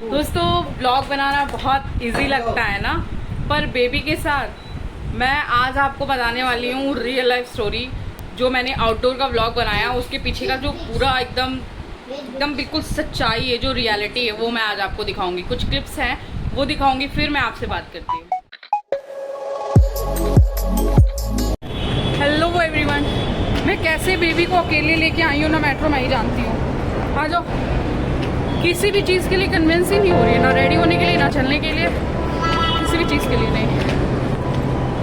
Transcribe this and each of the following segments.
दोस्तों ब्लॉग बनाना बहुत इजी लगता है ना, पर बेबी के साथ मैं आज आपको बताने वाली हूँ रियल लाइफ स्टोरी। जो मैंने आउटडोर का ब्लॉग बनाया उसके पीछे का जो पूरा एकदम एकदम बिल्कुल सच्चाई है, जो रियलिटी है, वो मैं आज आपको दिखाऊंगी। कुछ क्लिप्स हैं वो दिखाऊंगी, फिर मैं आपसे बात करती हूँ। हेलो एवरीवन, मैं कैसे बेबी को अकेले लेके आई हूँ ना मेट्रो, मैं ही जानती हूँ। आ जाओ। किसी भी चीज़ के लिए कन्विंस ही नहीं हो रही है, ना रेडी होने के लिए, ना चलने के लिए, किसी भी चीज़ के लिए नहीं।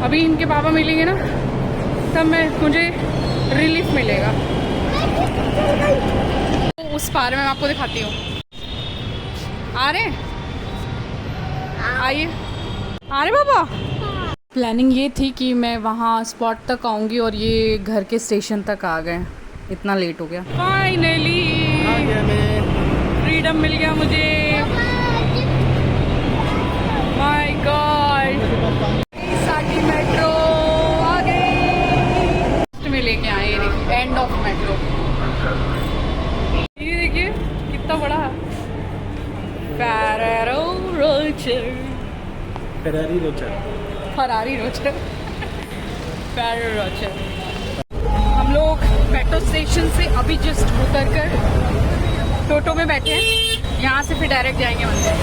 अभी इनके पापा मिलेंगे ना, तब मुझे रिलीफ मिलेगा। तो उस पार में मैं आपको दिखाती हूँ। आ रहे आइए, आ रहे पापा। प्लानिंग ये थी कि मैं वहाँ स्पॉट तक आऊँगी और ये घर के स्टेशन तक आ गए। इतना लेट हो गया। फाइनली फ्रीडम मिल गया मुझे। माय गॉड, साकी मेट्रो आ गई। में लेके आए एंड ऑफ मेट्रो। ये देखिए कितना बड़ा है। Ferraro Rocher, Ferrari Rocher, Ferrari Rocher, Ferraro Rocher. हम लोग मेट्रो स्टेशन से अभी जस्ट उतर कर टोटो में बैठे हैं। यहाँ से फिर डायरेक्ट जाएंगे मंदिर।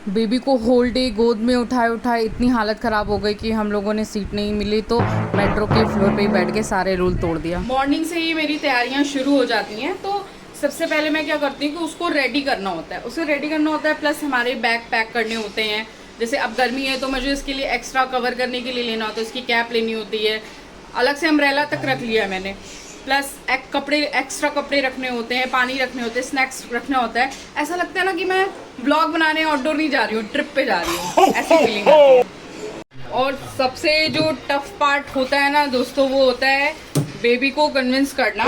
बेबी को होल डे गोद में उठाए इतनी हालत ख़राब हो गई कि हम लोगों ने सीट नहीं मिली तो मेट्रो के फ्लोर पे ही बैठ के सारे रूल तोड़ दिया। मॉर्निंग से ही मेरी तैयारियां शुरू हो जाती हैं। तो सबसे पहले मैं क्या करती हूँ कि उसको रेडी करना होता है, प्लस हमारे बैग पैक करने होते हैं। जैसे अब गर्मी है तो मुझे इसके लिए एक्स्ट्रा कवर करने के लिए लेना होता है, इसकी कैप लेनी होती है, अलग से अम्ब्रेला तक रख लिया है मैंने। प्लस एक्स्ट्रा कपड़े रखने होते हैं, पानी रखने होते हैं, स्नैक्स रखना होता है। ऐसा लगता है ना कि मैं ब्लॉग बनाने आउटडोर नहीं जा रही हूँ, ट्रिप पे जा रही हूँ, ऐसी फीलिंग आती है। और सबसे जो टफ पार्ट होता है ना दोस्तों, वो होता है बेबी को कन्विंस करना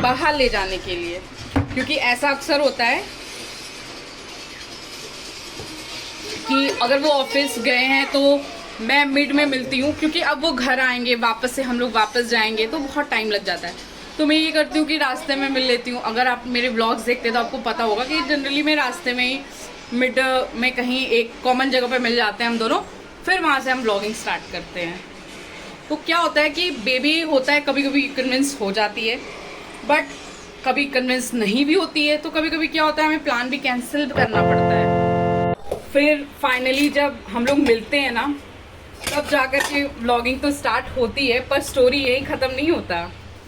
बाहर ले जाने के लिए। क्योंकि ऐसा अक्सर होता है कि अगर वो ऑफिस गए हैं तो मैं मिड में मिलती हूँ, क्योंकि अब वो घर आएंगे वापस से, हम लोग वापस जाएंगे तो बहुत टाइम लग जाता है। तो मैं ये करती हूँ कि रास्ते में मिल लेती हूँ। अगर आप मेरे ब्लॉग्स देखते हैं तो आपको पता होगा कि जनरली मैं रास्ते में ही मिड में कहीं एक कॉमन जगह पे मिल जाते हैं हम दोनों, फिर वहाँ से हम ब्लॉगिंग स्टार्ट करते हैं। तो क्या होता है कि बेबी होता है, कभी कभी कन्विंस हो जाती है, बट कभी कन्विंस नहीं भी होती है। तो कभी कभी क्या होता है, हमें प्लान भी कैंसिल करना पड़ता है। फिर फाइनली जब हम लोग मिलते हैं ना, तब जाकर के व्लॉगिंग तो स्टार्ट होती है, पर स्टोरी यही ख़त्म नहीं होता।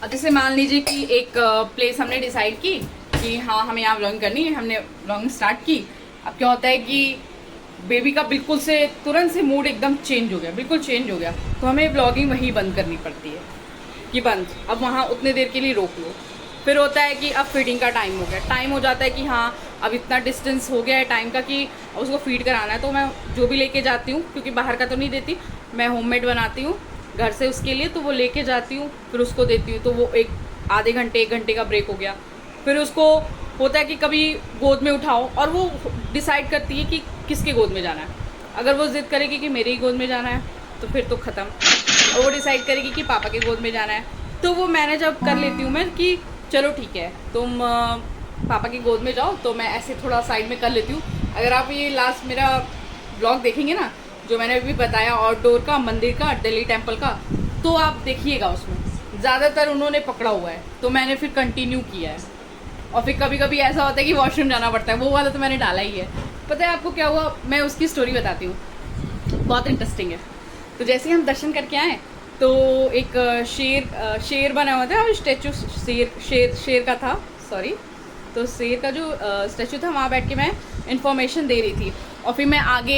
अब जैसे मान लीजिए कि एक प्लेस हमने डिसाइड की कि हाँ हमें यहाँ व्लॉगिंग करनी है, हमने व्लॉगिंग स्टार्ट की। अब क्या होता है कि बेबी का बिल्कुल से तुरंत से मूड एकदम चेंज हो गया, बिल्कुल चेंज हो गया, तो हमें व्लॉगिंग वहीं बंद करनी पड़ती है कि बंद, अब वहाँ उतने देर के लिए रोक लो। फिर होता है कि अब फीडिंग का टाइम हो गया, टाइम हो जाता है कि हाँ अब इतना डिस्टेंस हो गया है टाइम का कि उसको फीड कराना है। तो मैं जो भी लेके जाती हूँ, क्योंकि बाहर का तो नहीं देती, मैं होममेड बनाती हूँ घर से उसके लिए, तो वो लेके जाती हूँ, फिर उसको देती हूँ। तो वो आधे घंटे 1 घंटे का ब्रेक हो गया। फिर उसको होता है कि कभी गोद में उठाओ, और वो डिसाइड करती है कि किसके गोद में जाना है। अगर वो जिद करेगी कि मेरे ही गोद में जाना है तो फिर तो ख़त्म। और वो डिसाइड करेगी कि पापा के गोद में जाना है, तो वो मैनेज अब कर लेती हूँ मैं कि चलो ठीक है तुम पापा की गोद में जाओ, तो मैं ऐसे थोड़ा साइड में कर लेती हूँ। अगर आप ये लास्ट मेरा ब्लॉग देखेंगे ना, जो मैंने अभी बताया आउटडोर का, मंदिर का, दिल्ली टेम्पल का, तो आप देखिएगा उसमें ज़्यादातर उन्होंने पकड़ा हुआ है, तो मैंने फिर कंटिन्यू किया है। और फिर कभी कभी ऐसा होता है कि वॉशरूम जाना पड़ता है, वो वाला तो मैंने डाला ही है। पता है आपको क्या हुआ, मैं उसकी स्टोरी बताती हूँ, बहुत इंटरेस्टिंग है। तो जैसे हम दर्शन करके आए तो एक शेर बना हुआ था, स्टैचू शेर का था, सॉरी। तो शेर का जो स्टैचू था, वहाँ बैठ के मैं इन्फॉर्मेशन दे रही थी, और फिर मैं आगे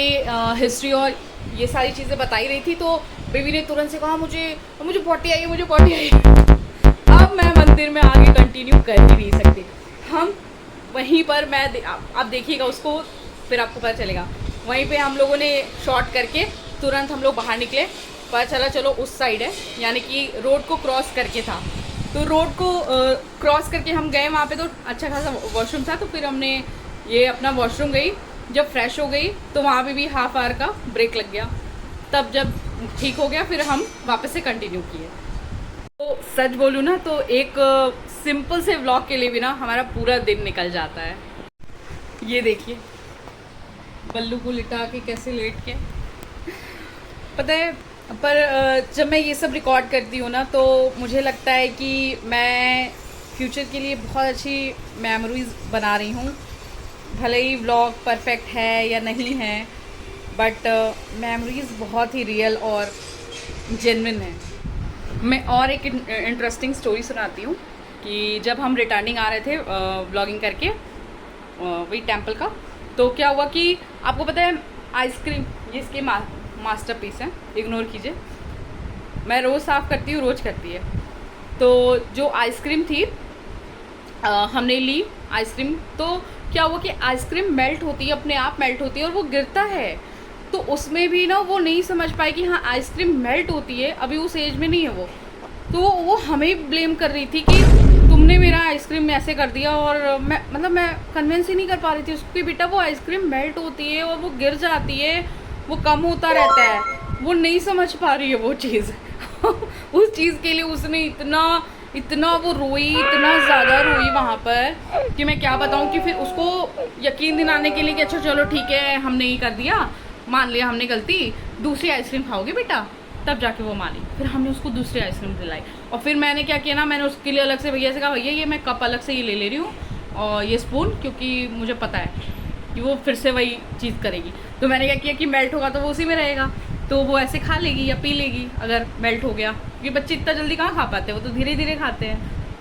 हिस्ट्री और ये सारी चीज़ें बता ही रही थी। तो बेबी ने तुरंत से कहा मुझे पॉटी आई है, मुझे पॉटी आई है। अब मैं मंदिर में आगे कंटिन्यू कर ही नहीं सकती। हम वहीं पर आप देखिएगा उसको, फिर आपको पता चलेगा। वहीं पे हम लोगों ने शॉर्ट करके तुरंत हम लोग बाहर निकले, पता चला चलो उस साइड है, यानी कि रोड को क्रॉस करके था। तो रोड को क्रॉस करके हम गए, वहाँ पे तो अच्छा खासा वॉशरूम था। तो फिर हमने ये अपना वॉशरूम गई, जब फ्रेश हो गई तो वहाँ पे भी हाफ आवर का ब्रेक लग गया। तब जब ठीक हो गया फिर हम वापस से कंटिन्यू किए। तो सच बोलूँ ना तो एक सिंपल से व्लॉग के लिए भी ना हमारा पूरा दिन निकल जाता है। ये देखिए बल्लू को लिटा के कैसे लेट के, पता है। पर जब मैं ये सब रिकॉर्ड करती हूँ ना तो मुझे लगता है कि मैं फ्यूचर के लिए बहुत अच्छी मेमोरीज बना रही हूँ। भले ही व्लॉग परफेक्ट है या नहीं है, बट मेमोरीज बहुत ही रियल और जेन्युइन है। मैं और एक इंटरेस्टिंग स्टोरी सुनाती हूँ कि जब हम रिटर्निंग आ रहे थे व्लॉगिंग करके वही टेम्पल का, तो क्या हुआ कि आपको पता है आइसक्रीम ये इसके मास्टरपीस है, इग्नोर कीजिए। मैं रोज़ साफ़ करती हूँ, रोज़ करती है। तो जो आइसक्रीम थी हमने ली आइसक्रीम, तो क्या हुआ कि आइसक्रीम मेल्ट होती है, अपने आप मेल्ट होती है और वो गिरता है। तो उसमें भी ना वो नहीं समझ पाई कि हाँ आइसक्रीम मेल्ट होती है, अभी उस एज में नहीं है वो। तो वो हमें ब्लेम कर रही थी कि तुमने मेरा आइसक्रीम ऐसे कर दिया, और मैं कन्विंस ही नहीं कर पा रही थी उसको कि बेटा वो आइसक्रीम मेल्ट होती है और वो गिर जाती है, वो कम होता रहता है। वो नहीं समझ पा रही है वो चीज़ उस चीज़ के लिए उसने इतना वो रोई, इतना ज़्यादा रोई वहाँ पर कि मैं क्या बताऊँ। कि फिर उसको यकीन दिलाने के लिए कि अच्छा चलो ठीक है हमने ये कर दिया, मान लिया हमने गलती, दूसरी आइसक्रीम खाओगे बेटा, तब जाके वो मानी। फिर हमने उसको दूसरी आइसक्रीम दिलाई, और फिर मैंने क्या किया ना, मैंने उसके लिए अलग से भैया से कहा भैया ये मैं कप अलग से ये ले रही हूँ और ये स्पून, क्योंकि मुझे पता है कि वो फिर से वही चीज़ करेगी। तो मैंने क्या किया कि मेल्ट होगा तो वो उसी में रहेगा, तो वो ऐसे खा लेगी या पी लेगी अगर मेल्ट हो गया, क्योंकि बच्चे इतना जल्दी कहाँ खा पाते हैं, वो तो धीरे धीरे खाते हैं।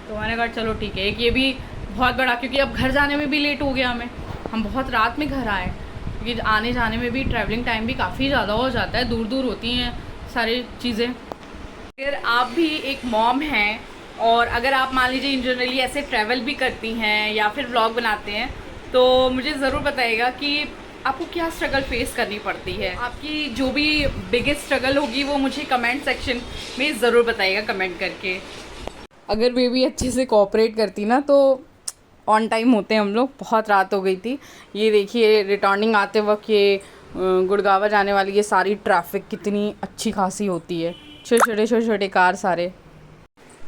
तो मैंने कहा चलो ठीक है। एक ये भी बहुत बड़ा, क्योंकि अब घर जाने में भी लेट हो गया हमें, हम बहुत रात में घर आए, क्योंकि आने जाने में भी ट्रैवलिंग टाइम भी काफ़ी ज़्यादा हो जाता है, दूर दूर होती हैं सारी चीज़ें। अगर आप भी एक मॉम हैं और अगर आप मान लीजिए इन जनरली ऐसे ट्रैवल भी करती हैं या फिर व्लॉग बनाते हैं, तो मुझे ज़रूर बताइएगा कि आपको क्या स्ट्रगल फेस करनी पड़ती है। आपकी जो भी बिगेस्ट स्ट्रगल होगी वो मुझे कमेंट सेक्शन में ज़रूर बताइएगा कमेंट करके। अगर बेबी अच्छे से कोऑपरेट करती ना तो ऑन टाइम होते हैं हम लोग। बहुत रात हो गई थी। ये देखिए रिटर्निंग आते वक्त ये गुड़गावा जाने वाली ये सारी ट्रैफिक कितनी अच्छी खासी होती है, छोटे छोटे कार सारे।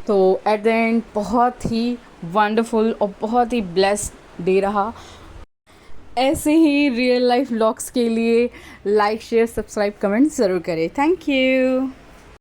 तो एट द एंड बहुत ही वंडरफुल और बहुत ही ब्लेस्ड डे रहा। ऐसे ही रियल लाइफ व्लॉग्स के लिए लाइक शेयर सब्सक्राइब कमेंट ज़रूर करें। Thank you.